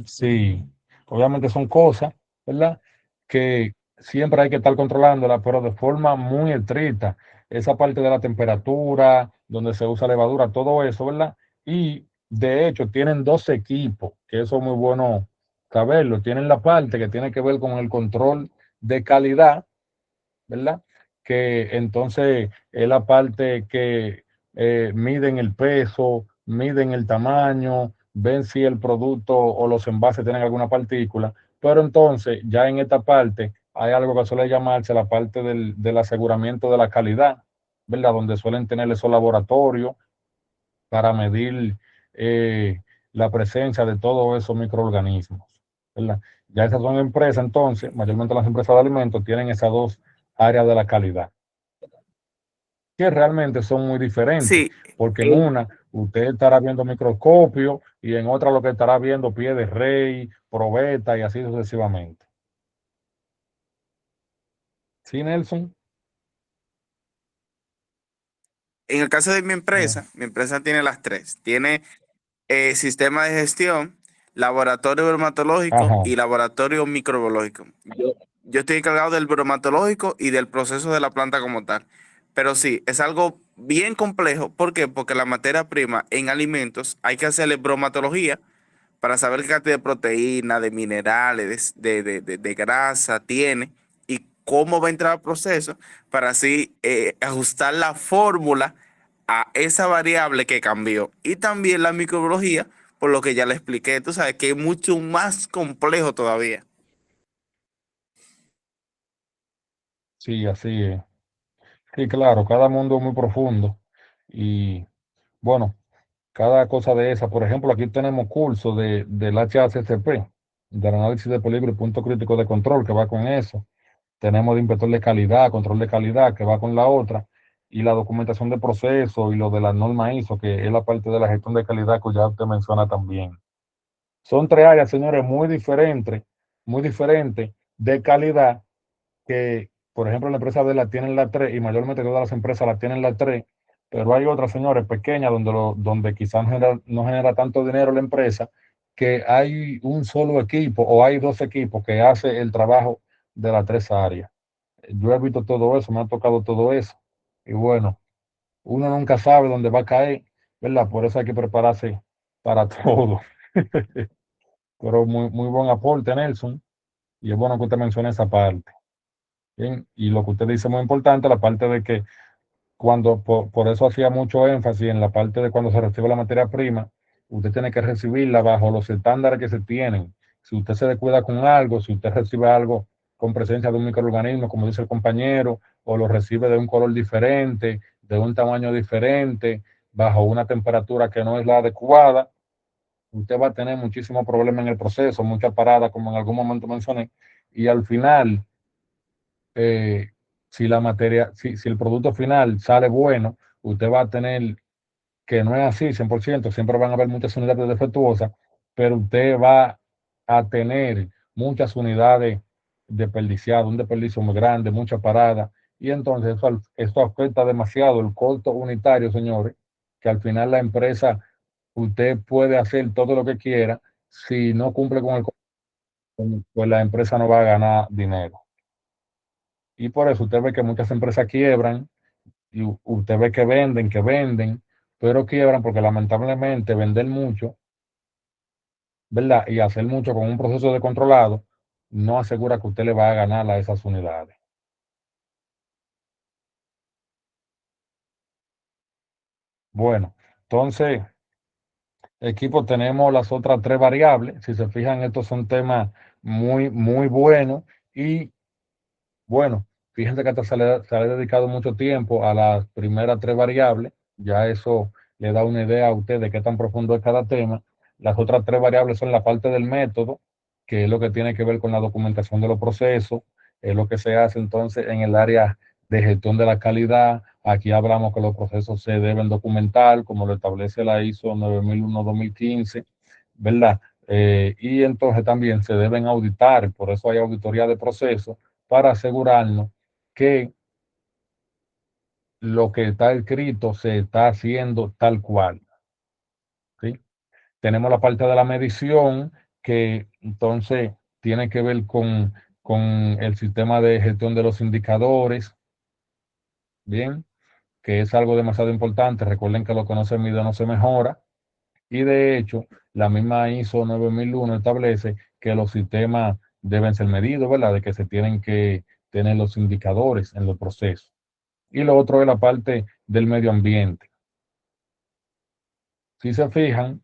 sí, obviamente son cosas, ¿verdad? Que siempre hay que estar controlándola, pero de forma muy estricta. Esa parte de la temperatura, donde se usa levadura, todo eso, ¿verdad? Y de hecho tienen dos equipos, que eso es muy bueno saberlo. Tienen la parte que tiene que ver con el control de calidad, ¿verdad? Que entonces es la parte que miden el peso, miden el tamaño, ven si el producto o los envases tienen alguna partícula, pero entonces ya en esta parte hay algo que suele llamarse la parte del aseguramiento de la calidad, ¿verdad? Donde suelen tener esos laboratorios para medir eh, la presencia de todos esos microorganismos, ¿verdad? Ya esas son empresas, entonces, mayormente las empresas de alimentos tienen esas dos áreas de la calidad, que realmente son muy diferentes, Sí, porque en una usted estará viendo microscopio y en otra lo que estará viendo pie de rey, probeta y así sucesivamente. ¿Sí, Nelson? en el caso de Ah, mi empresa tiene las tres. Tiene sistema de gestión, laboratorio bromatológico ajá, y laboratorio microbiológico. Yo estoy encargado del bromatológico y del proceso de la planta como tal. Pero sí, es algo bien complejo. ¿Por qué? Porque la materia prima en alimentos hay que hacerle bromatología para saber qué cantidad de proteína, de minerales, de grasa tiene y cómo va a entrar al proceso para así ajustar la fórmula a esa variable que cambió. Y también la microbiología, por lo que ya le expliqué, tú sabes que es mucho más complejo todavía. sí, así es. Sí, claro, cada mundo es muy profundo y bueno, cada cosa de esa. Por ejemplo, aquí tenemos curso del HACCP, del análisis de peligro y punto crítico de control, que va con eso. Tenemos de inspector de calidad, control de calidad, que va con la otra, y la documentación de proceso y lo de la norma ISO, que es la parte de la gestión de calidad que ya usted menciona también. Son tres áreas, señores, muy diferentes de calidad que, por ejemplo, la empresa de la tienen las tres y mayormente todas las empresas la tienen las tres, pero hay otras, señores, pequeñas donde quizás no genera tanto dinero la empresa, que hay un solo equipo o hay dos equipos que hace el trabajo de las tres áreas. Yo he visto todo eso, me ha tocado todo eso. Y bueno, uno nunca sabe dónde va a caer, ¿verdad? Por eso hay que prepararse para todo. Pero muy buen aporte, Nelson, y es bueno que usted mencione esa parte. Bien, y lo que usted dice muy importante, la parte de que por eso hacía mucho énfasis en la parte de cuando se recibe la materia prima, usted tiene que recibirla bajo los estándares que se tienen. Si usted se descuida con algo, si usted recibe algo con presencia de un microorganismo, como dice el compañero, o lo recibe de un color diferente, de un tamaño diferente, bajo una temperatura que no es la adecuada, usted va a tener muchísimos problemas en el proceso, mucha parada, como en algún momento mencioné, y al final, eh, si el producto final sale bueno, usted va a tener, que no es así 100%, siempre van a haber muchas unidades defectuosas, pero usted va a tener muchas unidades desperdiciadas, un desperdicio muy grande, mucha parada, y entonces eso afecta demasiado el costo unitario, señores, que al final la empresa, usted puede hacer todo lo que quiera, si no cumple con el costo, pues la empresa no va a ganar dinero. Y por eso usted ve que muchas empresas quiebran, y usted ve que venden, pero quiebran porque lamentablemente vender mucho, ¿verdad? Y hacer mucho con un proceso de controlado no asegura que usted le va a ganar a esas unidades. Bueno, entonces, equipo, tenemos las otras tres variables. Si se fijan, estos son temas muy buenos y bueno, fíjense que hasta se le ha dedicado mucho tiempo a las primeras tres variables, ya eso le da una idea a usted de qué tan profundo es cada tema. Las otras tres variables son la parte del método, que es lo que tiene que ver con la documentación de los procesos, es lo que se hace entonces en el área de gestión de la calidad. Aquí hablamos que los procesos se deben documentar, como lo establece la ISO 9001-2015, ¿verdad? Y entonces también se deben auditar, por eso hay auditoría de procesos, para asegurarnos que lo que está escrito se está haciendo tal cual. ¿Sí? Tenemos la parte de la medición, que entonces tiene que ver con el sistema de gestión de los indicadores, bien, que es algo demasiado importante. Recuerden que lo que no se mide no se mejora. Y de hecho, la misma ISO 9001 establece que los sistemas deben ser medidos, ¿verdad? De que se tienen que tener los indicadores en los procesos. Y lo otro es la parte del medio ambiente. Si se fijan,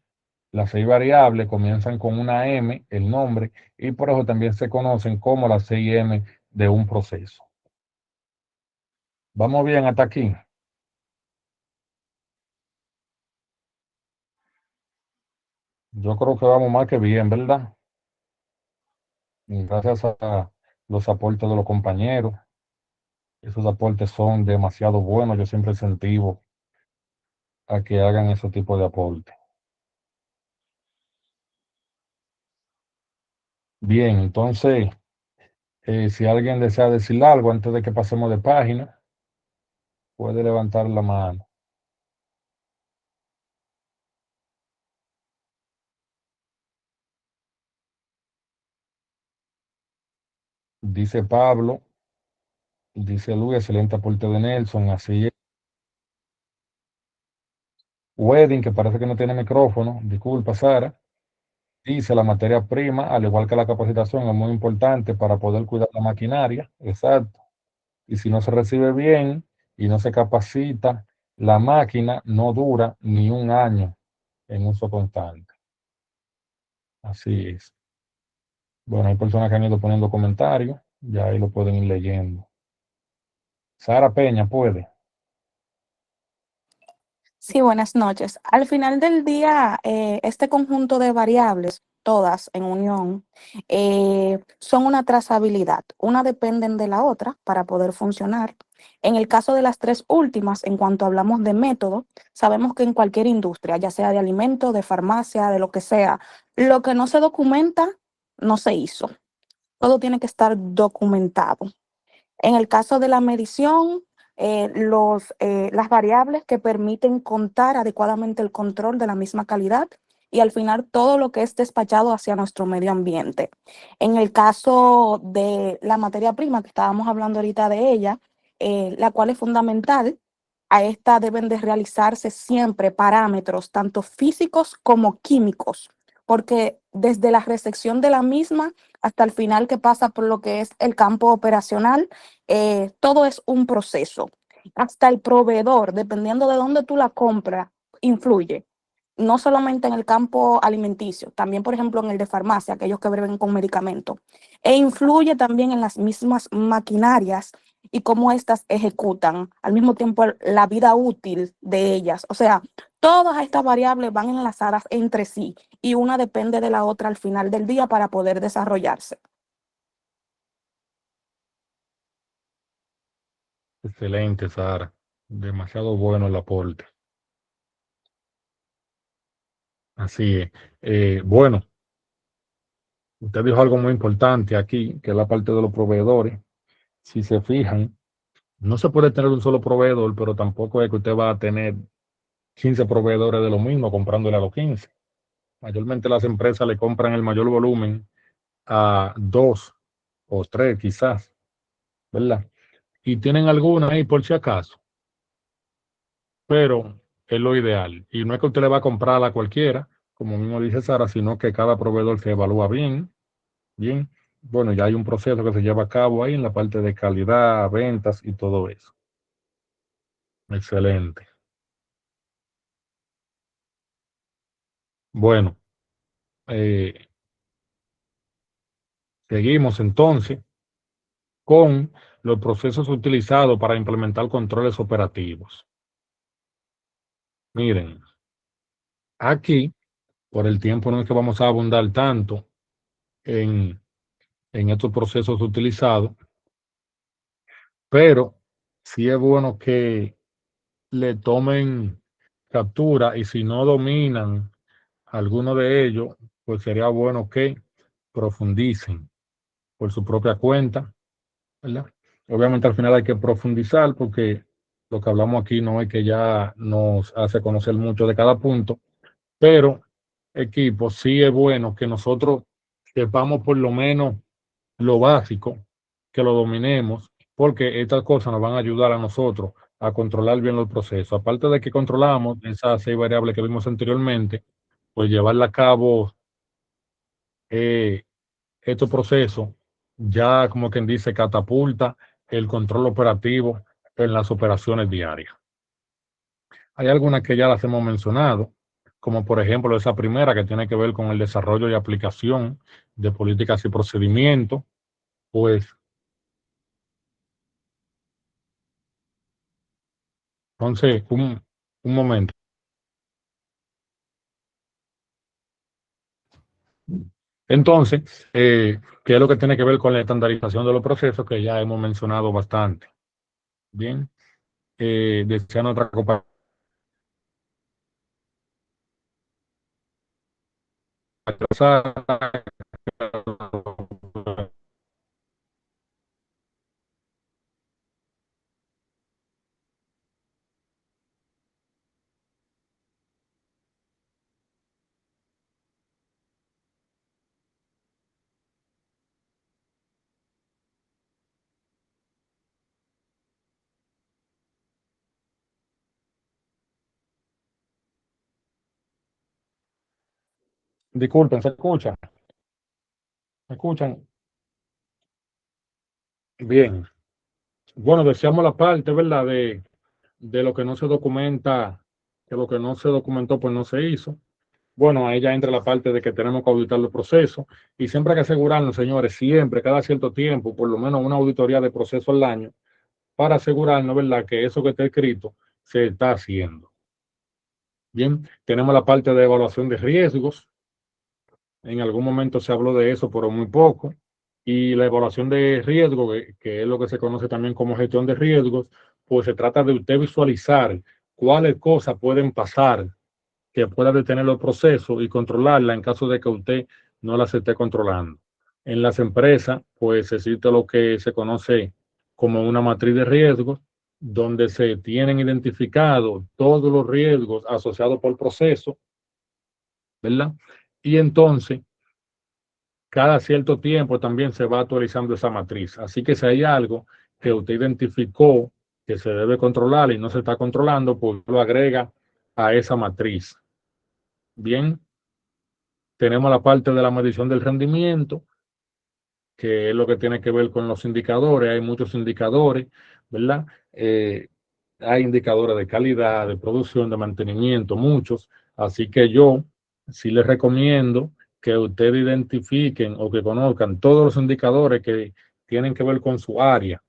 las 6 variables comienzan con una M, el nombre, y por eso también se conocen como las 6 M de un proceso. ¿Vamos bien hasta aquí? Yo creo que vamos más que bien, ¿verdad? Y gracias a los aportes de los compañeros. Esos aportes son demasiado buenos. Yo siempre incentivo a que hagan ese tipo de aporte. Bien, entonces, si alguien desea decir algo antes de que pasemos de página, puede levantar la mano. Dice Pablo, dice Luis, excelente aporte de Nelson, así es. Wedding, que parece que no tiene micrófono, disculpa Sara, dice la materia prima, al igual que la capacitación, es muy importante para poder cuidar la maquinaria, exacto. Y si no se recibe bien y no se capacita, la máquina no dura ni un año en uso constante. Así es. Bueno, hay personas que han ido poniendo comentarios, ya ahí lo pueden ir leyendo. Sara Peña, puede. Sí, buenas noches. Al final del día, este conjunto de variables, todas en unión, son una trazabilidad. Una dependen de la otra para poder funcionar. En el caso de las tres últimas, en cuanto hablamos de método, sabemos que en cualquier industria, ya sea de alimento, de farmacia, de lo que sea, lo que no se documenta, no se hizo. Todo tiene que estar documentado. En el caso de la medición, las variables que permiten contar adecuadamente el control de la misma calidad y al final todo lo que es despachado hacia nuestro medio ambiente. En el caso de la materia prima, que estábamos hablando ahorita de ella, la cual es fundamental, a esta deben de realizarse siempre parámetros tanto físicos como químicos, porque desde la recepción de la misma hasta el final que pasa por lo que es el campo operacional, todo es un proceso. Hasta el proveedor, dependiendo de dónde tú la compras, influye. No solamente en el campo alimenticio, también, por ejemplo, en el de farmacia, aquellos que beben con medicamentos. E influye también en las mismas maquinarias y cómo éstas ejecutan, al mismo tiempo la vida útil de ellas. O sea, todas estas variables van enlazadas entre sí y una depende de la otra al final del día para poder desarrollarse. Excelente, Sara. Demasiado bueno el aporte. Así es. Bueno, usted dijo algo muy importante aquí, que es la parte de los proveedores. Si se fijan, no se puede tener un solo proveedor, pero tampoco es que usted va a tener 15 proveedores de lo mismo comprándole a los 15. Mayormente las empresas le compran el mayor volumen a 2 o 3 quizás, ¿verdad? Y tienen alguna ahí por si acaso, pero es lo ideal. Y no es que usted le va a comprar a cualquiera, como mismo dice Sara, sino que cada proveedor se evalúa bien, bien. Bueno, ya hay un proceso que se lleva a cabo ahí en la parte de calidad, ventas y todo eso. Excelente. Bueno, eh, seguimos entonces con los procesos utilizados para implementar controles operativos. Miren, aquí, por el tiempo no es que vamos a abundar tanto en, en estos procesos utilizados, pero sí es bueno que le tomen captura y si no dominan alguno de ellos, pues sería bueno que profundicen por su propia cuenta, ¿verdad? Obviamente al final hay que profundizar porque lo que hablamos aquí no es que ya nos hace conocer mucho de cada punto, pero equipo, sí es bueno que nosotros sepamos por lo menos lo básico, que lo dominemos, porque estas cosas nos van a ayudar a nosotros a controlar bien los procesos. Aparte de que controlamos esas 6 variables que vimos anteriormente, pues llevarla a cabo eh, estos procesos ya como quien dice catapulta el control operativo en las operaciones diarias. Hay algunas que ya las hemos mencionado, como por ejemplo esa primera que tiene que ver con el desarrollo y aplicación de políticas y procedimientos, pues entonces un momento. Entonces, ¿qué es lo que tiene que ver con la estandarización de los procesos que ya hemos mencionado bastante? Bien, desean otra copa. Disculpen, ¿se escuchan? ¿Me escuchan? Bien. Bueno, deseamos la parte, ¿verdad? De lo que no se documenta, que lo que no se documentó, pues no se hizo. Bueno, ahí ya entra la parte de que tenemos que auditar los procesos y siempre hay que asegurarnos, señores, siempre, cada cierto tiempo, por lo menos una auditoría de proceso al año, para asegurarnos, ¿verdad?, que eso que está escrito se está haciendo. Bien, tenemos la parte de evaluación de riesgos. En algún momento se habló de eso, pero muy poco. Y la evaluación de riesgo, que es lo que se conoce también como gestión de riesgos, pues se trata de usted visualizar cuáles cosas pueden pasar que pueda detener los procesos y controlarla en caso de que usted no las esté controlando. En las empresas, pues existe lo que se conoce como una matriz de riesgos, donde se tienen identificados todos los riesgos asociados por el proceso, ¿verdad? Y entonces, cada cierto tiempo también se va actualizando esa matriz. Así que si hay algo que usted identificó que se debe controlar y no se está controlando, pues lo agrega a esa matriz. Bien. tenemos la parte de la medición del rendimiento, que es lo que tiene que ver con los indicadores. Hay muchos indicadores, ¿verdad? Hay indicadores de calidad, de producción, de mantenimiento, muchos. Así que yo sí les recomiendo que ustedes identifiquen o que conozcan todos los indicadores que tienen que ver con su área,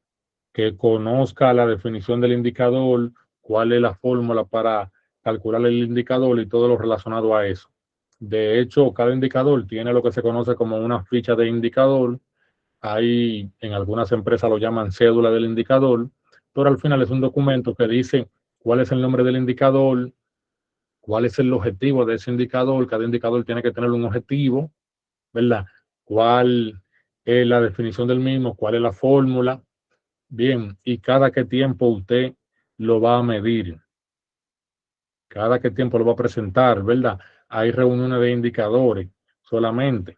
que conozca la definición del indicador, cuál es la fórmula para calcular el indicador y todo lo relacionado a eso. De hecho, cada indicador tiene lo que se conoce como una ficha de indicador. Ahí en algunas empresas lo llaman cédula del indicador, pero al final es un documento que dice cuál es el nombre del indicador, cuál es el objetivo de ese indicador. Cada indicador tiene que tener un objetivo, ¿verdad? ¿Cuál es la definición del mismo? ¿Cuál es la fórmula? Bien, y cada qué tiempo usted lo va a medir, cada qué tiempo lo va a presentar, ¿verdad? Hay reuniones de indicadores solamente.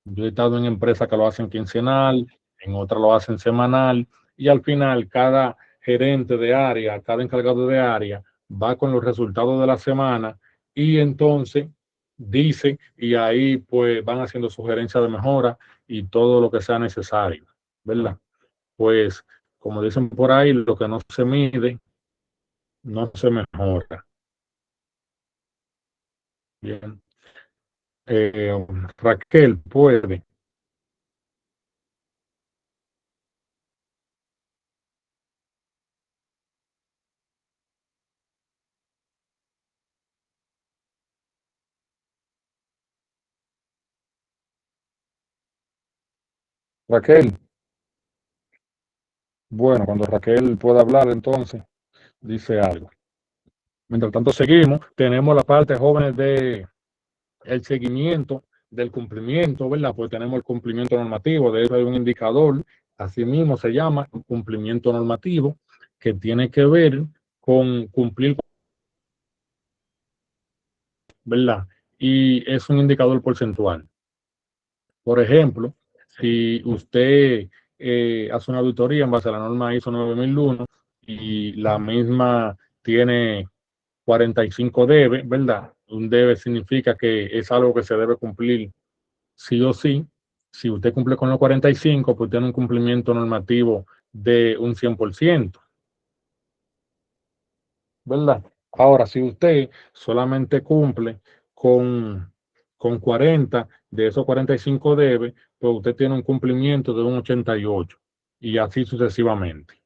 Yo he estado en empresas que lo hacen quincenal, en otras lo hacen semanal, y al final cada gerente de área, cada encargado de área va con los resultados de la semana y entonces dice, y ahí pues van haciendo sugerencias de mejora y todo lo que sea necesario, ¿verdad? Pues como dicen por ahí, lo que no se mide, no se mejora. Bien. Raquel, puede. Raquel, bueno, cuando Raquel pueda hablar, entonces dice algo. Mientras tanto, seguimos. Tenemos la parte jóvenes de el seguimiento del cumplimiento, ¿verdad? Pues tenemos el cumplimiento normativo. De eso hay un indicador, así mismo se llama cumplimiento normativo, que tiene que ver con cumplir, ¿verdad? Y es un indicador porcentual. Por ejemplo, si usted hace una auditoría en base a la norma ISO 9001 y la misma tiene 45 debe, ¿verdad? Un debe significa que es algo que se debe cumplir sí o sí. Si usted cumple con los 45, pues tiene un cumplimiento normativo de un 100%, ¿verdad? Ahora, si usted solamente cumple con, con 40, de esos 45 debe, pues usted tiene un cumplimiento de un 88 y así sucesivamente.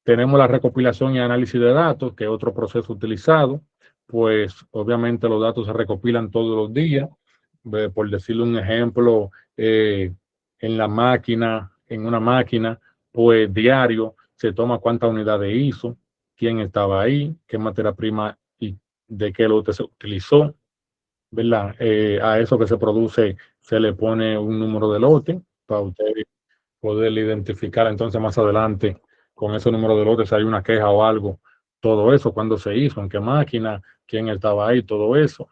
Tenemos la recopilación y análisis de datos, que es otro proceso utilizado. Pues obviamente los datos se recopilan todos los días. Por decirle un ejemplo, en la máquina, en una máquina, pues diario se toma cuántas unidades hizo, quién estaba ahí, qué materia prima y de qué lote se utilizó, ¿verdad? A eso que se produce se le pone un número de lote para usted poder identificar entonces más adelante con ese número de lotes si hay una queja o algo, todo eso, cuándo se hizo, en qué máquina, quién estaba ahí, todo eso.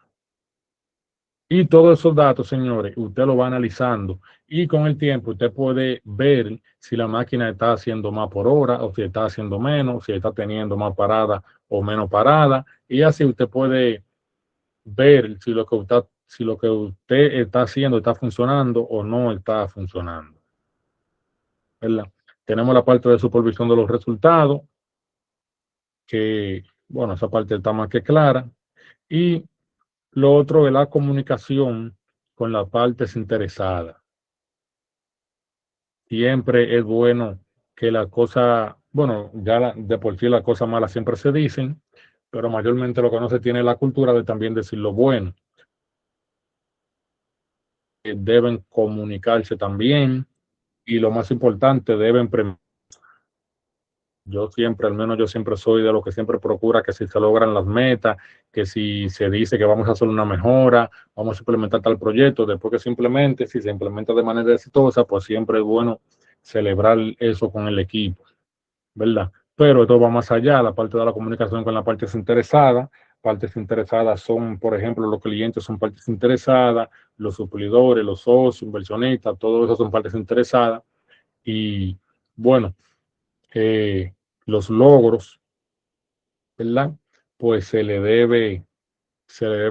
Y todos esos datos, señores, usted lo va analizando y con el tiempo usted puede ver si la máquina está haciendo más por hora o si está haciendo menos, si está teniendo más parada o menos parada, y así usted puede ver si lo que usted está haciendo está funcionando o no está funcionando, ¿verdad? Tenemos la parte de supervisión de los resultados, que, bueno, esa parte está más que clara. Y lo otro es la comunicación con las partes interesadas. Siempre es bueno que la cosa, bueno, de por sí las cosas malas siempre se dicen, pero mayormente lo que no se tiene es la cultura de también decir lo bueno. Deben comunicarse también y lo más importante, deben yo siempre, al menos yo siempre soy de los que siempre procura que si se logran las metas, que si se dice que vamos a hacer una mejora, vamos a implementar tal proyecto, después que simplemente, si se implementa de manera exitosa, pues siempre es bueno celebrar eso con el equipo, ¿verdad? Pero esto va más allá, la parte de la comunicación con las partes interesadas. Partes interesadas son, por ejemplo, los clientes son partes interesadas, los suplidores, los socios, inversionistas, todo eso son partes interesadas. Y bueno, los logros, ¿verdad? Pues se le debe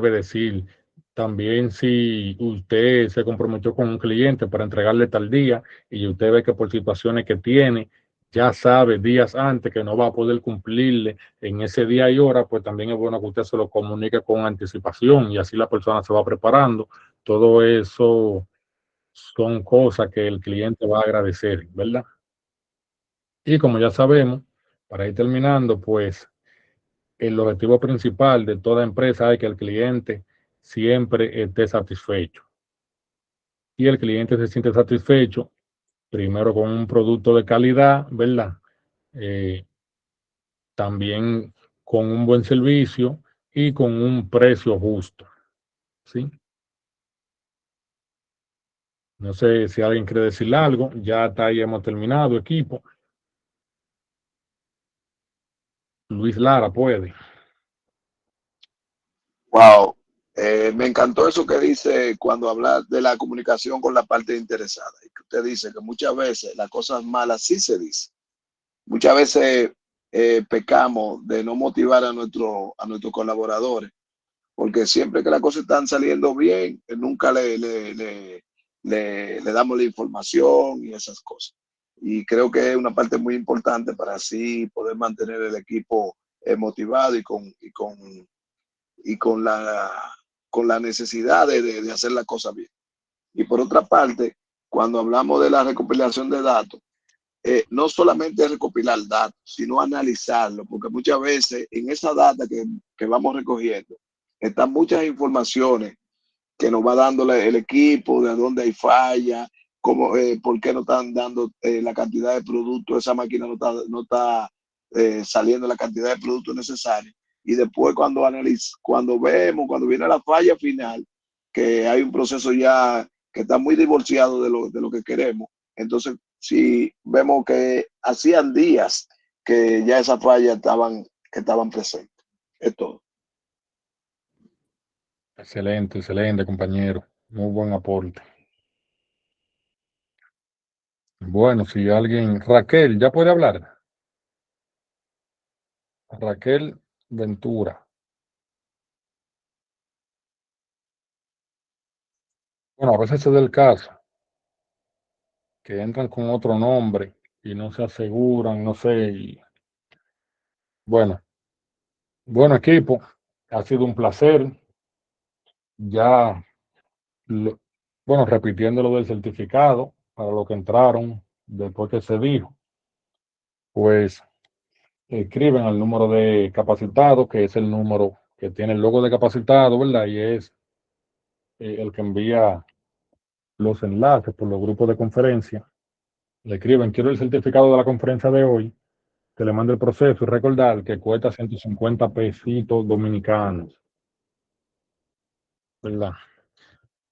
decir También si usted se comprometió con un cliente para entregarle tal día y usted ve que por situaciones que tiene, ya sabe días antes que no va a poder cumplirle en ese día y hora, pues también es bueno que usted se lo comunique con anticipación y así la persona se va preparando. Todo eso son cosas que el cliente va a agradecer, ¿verdad? Y como ya sabemos, para ir terminando, pues el objetivo principal de toda empresa es que el cliente siempre esté satisfecho. Y el cliente se siente satisfecho, primero con un producto de calidad, ¿verdad? Eh, También con un buen servicio y con un precio justo, ¿sí? No sé si alguien quiere decir algo, ya hasta ahí hemos terminado, equipo. Luis Lara puede. Wow. Me encantó eso que dice cuando habla de la comunicación con la parte interesada. Y que usted dice que muchas veces las cosas malas sí se dicen. Muchas veces pecamos de no motivar a nuestros colaboradores, porque siempre que las cosas están saliendo bien, nunca le damos la información y esas cosas. Y creo que es una parte muy importante para así poder mantener el equipo motivado y con la necesidad de hacer las cosas bien. Y por otra parte, cuando hablamos de la recopilación de datos, no solamente recopilar datos, sino analizarlo, porque muchas veces en esa data que vamos recogiendo están muchas informaciones que nos va dando el equipo, de dónde hay falla, cómo, por qué no están dando la cantidad de productos, esa máquina no está saliendo la cantidad de productos necesarios. Y después cuando vemos, cuando viene la falla final, que hay un proceso ya que está muy divorciado de lo que queremos, entonces si vemos que hacían días que ya esas fallas que estaban presentes. Es todo. Excelente, excelente, compañero. Muy buen aporte. Bueno, si alguien, Raquel, ¿ya puede hablar? Raquel Ventura. Bueno, a veces se da el caso que entran con otro nombre y no se aseguran, no sé. Bueno, bueno equipo, ha sido un placer. Ya, lo- bueno, repitiendo lo del certificado para los que entraron después que se dijo, pues escriben al número de capacitado, que es el número que tiene el logo de capacitado, ¿verdad? Y es el que envía los enlaces por los grupos de conferencia. Le escriben, quiero el certificado de la conferencia de hoy, que le mande el proceso y recordar que cuesta 150 pesitos dominicanos, ¿verdad?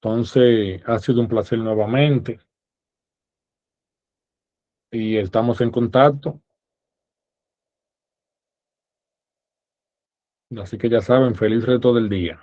Entonces, ha sido un placer nuevamente y estamos en contacto. Así que ya saben, feliz resto del día.